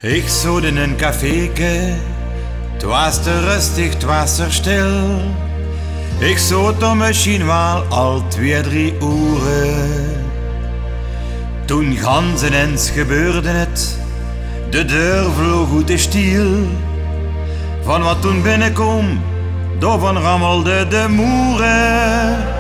Ik zat in een caféke, het was te rustig, het was er stil. Ik zat er misschien wel al 2-3 uren. Toen ganzen eens gebeurde het, de deur vloog uit de stiel. Van wat toen binnenkwam, daarvan rammelde de moeren.